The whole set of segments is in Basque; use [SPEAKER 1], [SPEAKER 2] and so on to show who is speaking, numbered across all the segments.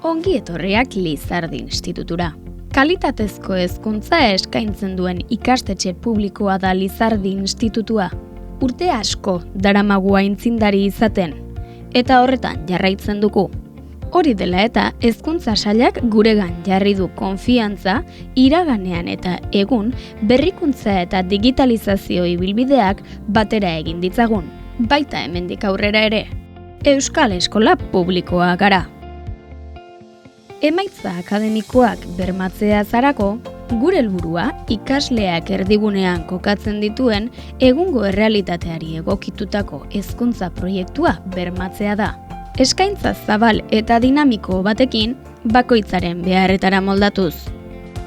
[SPEAKER 1] Ongi etorriak Lizardi Institutura. Kalitatezko hezkuntza eskaintzen duen ikastetxe publikoa da Lizardi Institutua. Urte asko daramagu aintzindari izaten, eta horretan jarraitzen dugu. Hori dela eta hezkuntza sailak guregan jarri du konfiantza, iraganean eta egun berrikuntza eta digitalizazio ibilbideak batera egin ditzagun, baita hemendik aurrera ere. Euskal Eskola Publikoa gara. Emaitza akademikoak bermatzea zarako, gure helburua ikasleak erdigunean kokatzen dituen egungo errealitateari egokitutako hezkuntza proiektua bermatzea da. Eskaintza zabal eta dinamiko batekin, bakoitzaren beharretara moldatuz.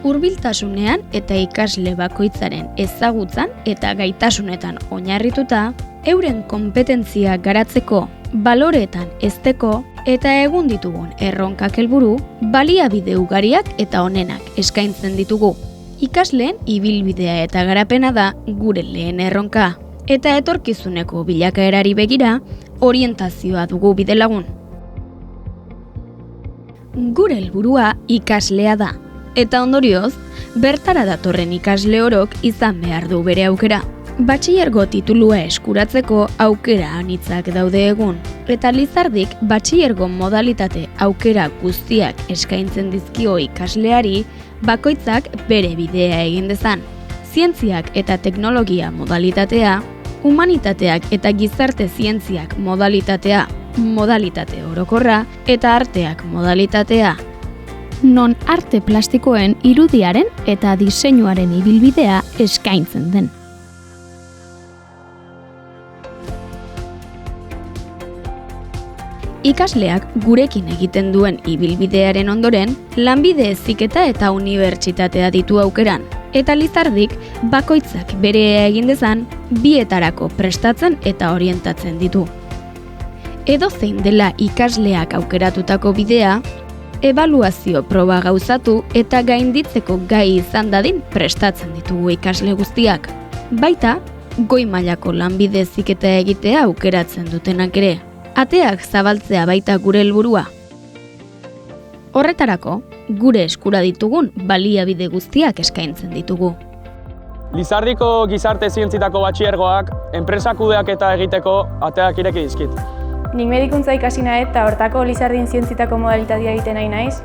[SPEAKER 1] Hurbiltasunean eta ikasle bakoitzaren ezagutzan eta gaitasunetan oinarrituta, euren konpetentziak garatzeko, baloreetan hezteko eta egun ditugun erronkak helburu, baliabide ugariak eta onenak eskaintzen ditugu. Ikasleen ibilbidea eta garapena da gure lehen erronka, eta etorkizuneko bilakaerari begira, orientazioa dugu bidelagun. Gure helburua ikaslea da, eta ondorioz, bertara datorren ikasle orok izan behar du bere aukera. Batxilergo titulua eskuratzeko aukera anitzak daude egun, eta Lizardik batxilergo modalitate aukera guztiak eskaintzen dizkio ikasleari, bakoitzak bere bidea egin dezan. Zientziak eta teknologia modalitatea, humanitateak eta gizarte zientziak modalitatea, modalitate orokorra eta arteak modalitatea. Non arte plastikoen irudiaren eta diseinuaren ibilbidea eskaintzen den. Ikasleak gurekin egiten duen ibilbidearen ondoren, lanbide heziketa eta unibertsitatea ditu aukeran, eta Lizardik bakoitzak berea egin dezan, bietarako prestatzen eta orientatzen ditu. Edozein dela ikasleak aukeratutako bidea, ebaluazio proba gauzatu eta gainditzeko gai izan dadin prestatzen ditugu ikasle guztiak. Baita, goi mailako lanbide heziketa egitea aukeratzen dutenak ere. Ateak zabaltzea baita gure helburua. Horretarako, gure eskura ditugun baliabide guztiak eskaintzen ditugu.
[SPEAKER 2] Lizardiko gizarte zientzitako batxilergoak enpresa kudeaketa egiteko ateak ireki dizkit.
[SPEAKER 3] Nik medikuntza ikasi nahi eta hortako Lizardin zientzitako modalitatea egiten nahi naiz,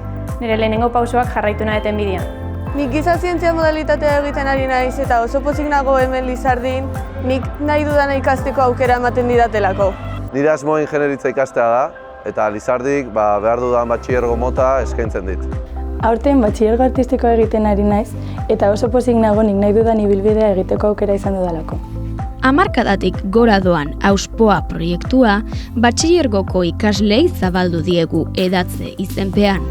[SPEAKER 3] nire lehenengo pausoak jarraitu naheten bidean.
[SPEAKER 4] Nik giza zientzia modalitatea egiten ari naiz eta oso pozik nago hemen Lizardin, nik nahi dudana ikasteko aukera ematen didatelako.
[SPEAKER 5] Nire asmoa ingenieritza ikastea da, eta Lizardik behar dudan batxilergo mota eskaintzen dit.
[SPEAKER 6] Aurten batxilergo artistikoa egiten ari naiz, eta oso pozik nago nik nahi dudan ibilbidea egiteko aukera izan dudalako.
[SPEAKER 1] Hamarkadatik gora doan Auspoa proiektua, batxilergoko ikaslei zabaldu diegu edatze izenpean.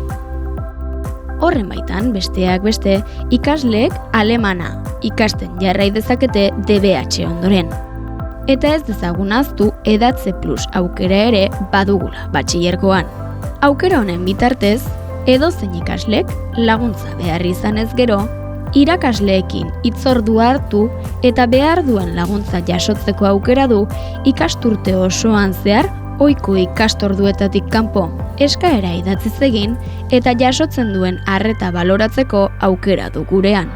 [SPEAKER 1] Horren baitan, besteak beste, ikasleek alemana ikasten jarrai dezakete DBH ondoren. Eta ez dezagun ahaztu edatze plus aukera ere badugula batxilergoan. Aukera honen bitartez, edozein ikaslek laguntza behar izanez gero, irakasleekin hitzordua hartu eta behar duen laguntza jasotzeko aukera du ikasturte osoan zehar ohiko ikastorduetatik kanpo eskaera idatziz egin eta jasotzen duen arreta baloratzeko aukera du gurean.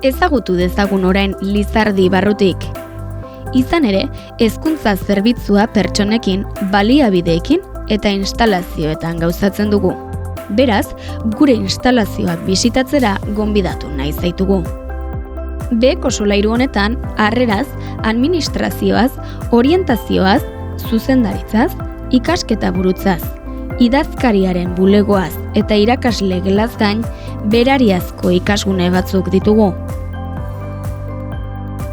[SPEAKER 1] Ezagutu dezagun orain Lizardi barrutik. Izan ere, hezkuntza zerbitzua pertsonekin, baliabideekin eta instalazioetan gauzatzen dugu. Beraz, gure instalazioak bisitatzera gonbidatu nahi zaitugu. Beheko solairu honetan, harreraz, administrazioaz, orientazioaz, zuzendaritzaz, ikasketa burutzaz, idazkariaren bulegoaz eta irakasle gelaz gain, berariazko ikasgune batzuk ditugu.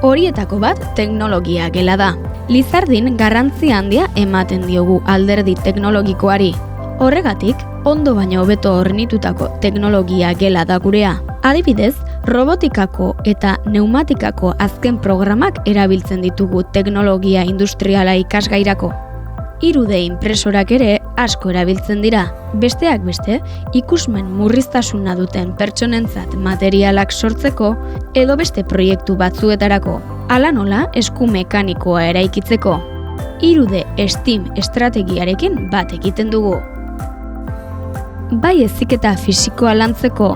[SPEAKER 1] Horietako bat teknologia gela da. Lizardin garrantzi handia ematen diogu alderdi teknologikoari. Horregatik, ondo baino hobeto hornitutako teknologia gela da gurea. Adibidez, robotikako eta pneumatikako azken programak erabiltzen ditugu teknologia industriala ikasgairako. 3D inpresorak ere asko erabiltzen dira. Besteak beste, ikusmen murriztasuna duten pertsonentzat materialak sortzeko edo beste proiektu batzuetarako. Hala nola, esku mekanikoa eraikitzeko. 3D STEAM estrategiarekin bat egiten dugu. bai heziketa fisikoa lantzeko,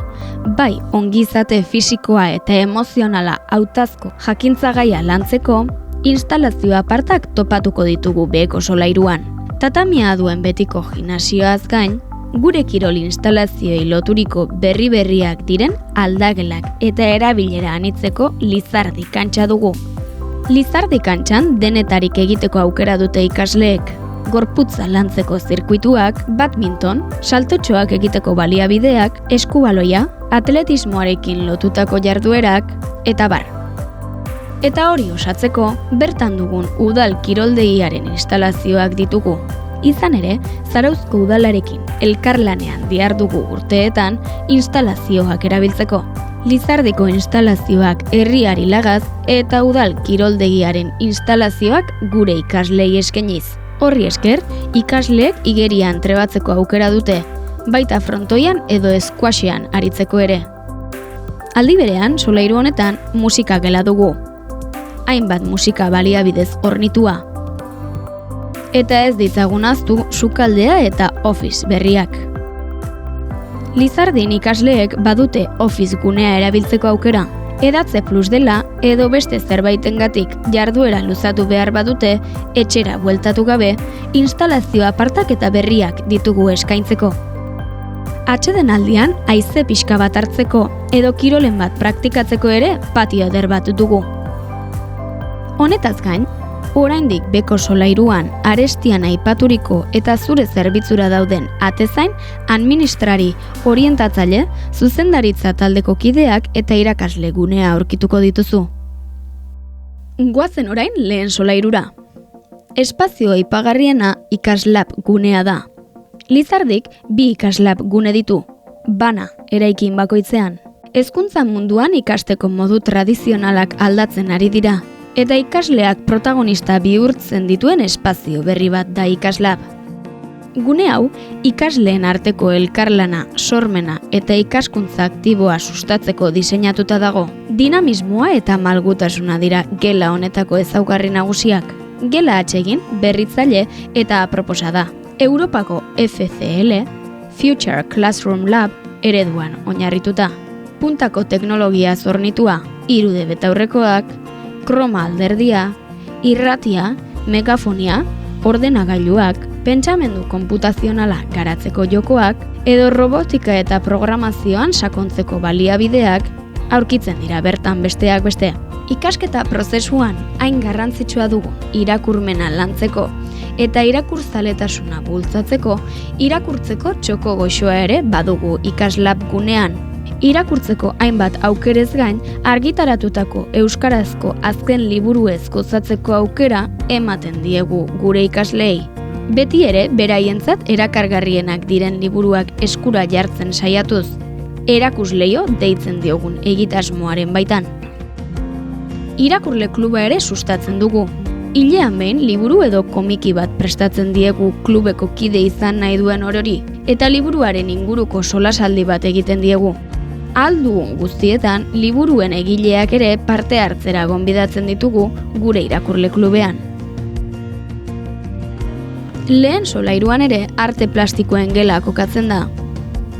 [SPEAKER 1] bai ongizate fisikoa eta emozionala hautazko jakintzagaia lantzeko, instalazio apartak topatuko ditugu beheko solairuan. Tatamia duen betiko gimnasioaz gain, gure kirol instalazioei loturiko berriak diren aldagelak eta erabilera anitzeko Lizardi kantxa dugu. Lizardi kantxan denetarik egiteko aukera dute ikasleek, gorputza lantzeko zirkuituak, badminton, saltotxoak egiteko baliabideak, eskubaloia, atletismoarekin lotutako jarduerak, eta bar. Eta hori osatzeko, bertan dugun udal kiroldegiaren instalazioak ditugu. Izan ere, Zarauzko udalarekin elkarlanean dihardugu urteetan instalazioak erabiltzeko. Lizardiko instalazioak herriari lagaz eta udal kiroldegiaren instalazioak gure ikaslei eskainiz. Horri esker, ikasleek igerian trebatzeko aukera dute, baita frontoian edo squashean aritzeko ere. Aldi berean, solairu honetan musika gela dugu. Hainbat musika baliabidez hornitua. Eta ez ditzagun ahaztu sukaldea eta office berriak. Lizardin ikasleek badute office gunea erabiltzeko aukera. Edatze plus dela edo beste zerbaitengatik jarduera luzatu behar badute, etxera bueltatu gabe, instalazio apartak eta berriak ditugu eskaintzeko. Atxeden aldian, haize pixka bat hartzeko edo kirolen bat praktikatzeko ere patio eder bat dugu. Honetaz gain, oraindik beko solairuan arestian aipaturiko eta zure zerbitzura dauden atezain, administrari, orientatzaile, zuzendaritza taldeko kideak eta irakasle gunea aurkituko dituzu. Goazen orain lehen solairura. Espazio aipagarriena ikaslab gunea da. Lizardik 2 ikaslab gune ditu, bana eraikin bakoitzean. Hezkuntza munduan ikasteko modu tradizionalak aldatzen ari dira, eta ikasleak protagonista bihurtzen dituen espazio berri bat da ikaslab. Gune hau, ikasleen arteko elkarlana, sormena eta ikaskuntza aktiboa sustatzeko diseinatuta dago. Dinamismoa eta malgutasuna dira gela honetako ezaugarri nagusiak. Gela atsegin, berritzaile eta aproposa da. Europako FCL, Future Classroom Lab, ereduan oinarrituta. Puntako teknologia zornitua, 3D betaurrekoak, kroma alderdia, irratia, megafonia, ordenagailuak, pentsamendu konputazionala garatzeko jokoak, edo robotika eta programazioan sakontzeko baliabideak aurkitzen dira bertan besteak beste. Ikasketa prozesuan hain garrantzitsua dugu irakurmena lantzeko eta irakurzaletasuna bultzatzeko, irakurtzeko txoko goxoa ere badugu ikaslab gunean. Irakurtzeko hainbat aukerez gain, argitaratutako euskarazko azken liburuez gozatzeko aukera ematen diegu gure ikasleei. Beti ere, beraientzat erakargarrienak diren liburuak eskura jartzen saiatuz, erakusleio deitzen diogun egitasmoaren baitan. Irakurle kluba ere sustatzen dugu. Hilean behin liburu edo komiki bat prestatzen diegu klubeko kide izan nahi duen orori, eta liburuaren inguruko solasaldi bat egiten diegu. Aldugun guztietan, liburuen egileak ere parte hartzera gonbidatzen ditugu gure irakurle klubean. Lehen solairuan ere arte plastikoen gela kokatzen da.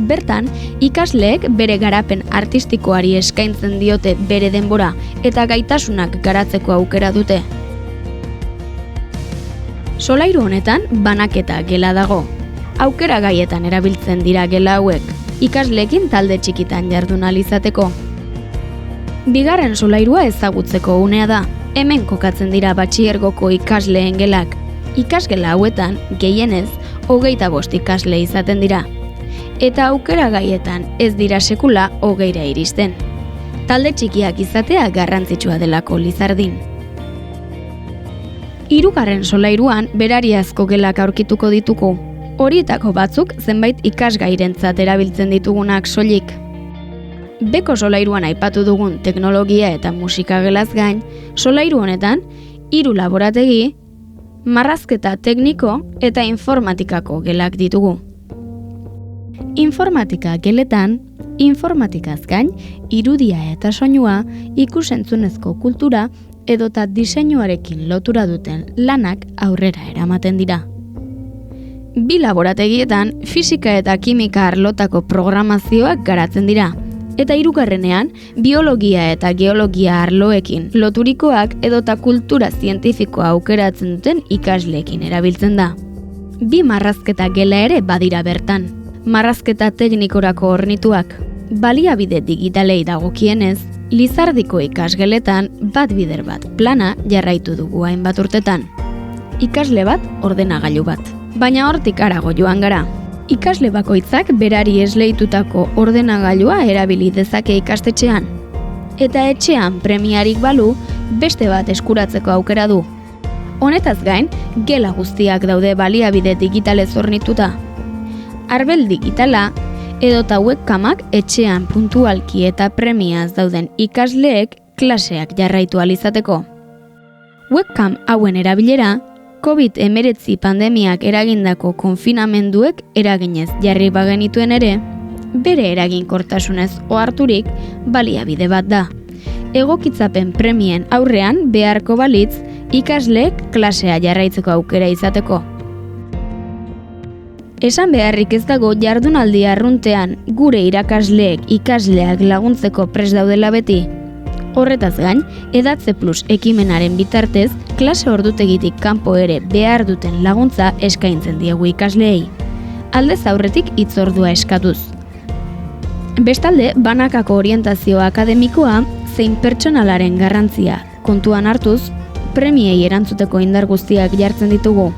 [SPEAKER 1] Bertan, ikasleek bere garapen artistikoari eskaintzen diote bere denbora eta gaitasunak garatzeko aukera dute. Solairu honetan banaketa gela dago. Aukera gaietan erabiltzen dira gela hauek, ikasleekin talde txikitan jardun ahal izateko. Bigarren solairua ezagutzeko unea da. Hemen kokatzen dira batxilergoko ikasleen gelak. Ikasgela hauetan, gehienez, 25 ikasle izaten dira. Eta aukera gaietan ez dira sekula 20ra iristen. Talde txikiak izatea garrantzitsua delako Lizardin. Hirugarren solairuan berariazko gelak aurkituko ditugu. Horietako batzuk zenbait ikasgairentzat erabiltzen ditugunak soilik. Beko solairuan aipatu dugun teknologia eta musika gelaz gain, solairu honetan 3 laborategi, marrazketa tekniko eta informatikako gelak ditugu. Informatika geletan, informatikaz gain, irudia eta soinua, ikusentzunezko kultura edota diseinuarekin lotura duten lanak aurrera eramaten dira. Bi laborategietan fisika eta kimika arlotako programazioak garatzen dira. Eta hirugarrenean, biologia eta geologia arloekin loturikoak edota kultura zientifikoa aukeratzen duten ikasleekin erabiltzen da. Bi marrazketa gela ere badira bertan. Marrazketa teknikorako hornituak. Baliabide digitalei dagokienez, Lizardiko ikasgeletan bat bider bat plana jarraitu dugu hainbat urtetan. Ikasle bat, ordenagailu bat. Baina hortik harago joan gara. Ikasle bakoitzak berari esleitutako ordenagailua erabili dezake ikastetxean. Eta etxean premiarik balu, beste bat eskuratzeko aukera du. Honetaz gain, gela guztiak daude baliabide digitalez hornituta. Arbel digitala, edota webkamak etxean puntualki eta premiaz dauden ikasleek klaseak jarraitu alizateko. Webcam hauen erabilera, COVID-19 pandemiak eragindako konfinamenduek eraginez jarri bagenituen ere, bere eraginkortasunez oharturik baliabide bat da. Egokitzapen premien aurrean beharko balitz, ikasleek klasea jarraitzeko aukera izateko. Esan beharrik ez dago jardunaldi arruntean gure irakasleek ikasleak laguntzeko prest daudela beti. Horretaz gain, Edatze Plus ekimenaren bitartez, klase ordutegitik kanpo ere behar duten laguntza eskaintzen diegu ikasleei. Aldez aurretik hitzordua eskatuz. Bestalde, banakako orientazio akademikoa zein pertsonalaren garrantzia kontuan hartuz, premiei erantzuteko indar guztiak jartzen ditugu.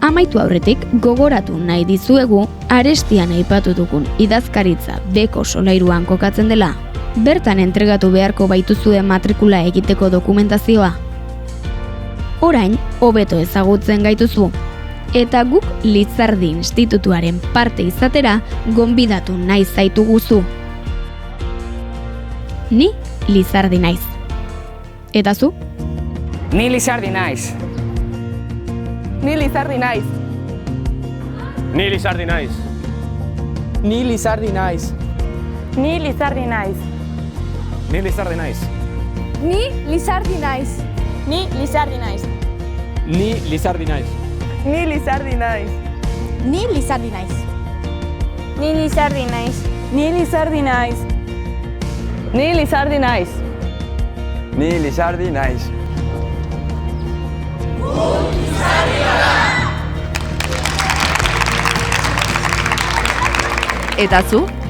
[SPEAKER 1] Amaitu aurretik gogoratu nahi dizuegu arestian aipatu dugun idazkaritza beko solairuan kokatzen dela. Bertan entregatu beharko baituzue matrikula egiteko dokumentazioa. Orain, hobeto ezagutzen gaituzu. Eta guk Lizardi Institutuaren parte izatera gonbidatu nahi zaituguzu. Ni Lizardi naiz. Eta zu?
[SPEAKER 7] Ni Lizardi naiz.
[SPEAKER 4] Ni Lizardi naiz.
[SPEAKER 2] Ni Lizardi naiz.
[SPEAKER 8] Ni Lizardi naiz.
[SPEAKER 3] Ni Lizardi naiz.
[SPEAKER 2] Ni Lizardi naiz.
[SPEAKER 9] Ni Lizardi naiz.
[SPEAKER 3] Ni Lizardi naiz.
[SPEAKER 8] Ni Lizardi naiz.
[SPEAKER 4] Ni Lizardi naiz.
[SPEAKER 9] Ni Lizardi naiz.
[SPEAKER 3] Ni Lizardi naiz.
[SPEAKER 4] Ni Lizardi naiz. Ni Lizardi naiz.
[SPEAKER 8] Ni Lizardi naiz.
[SPEAKER 10] Eta zu?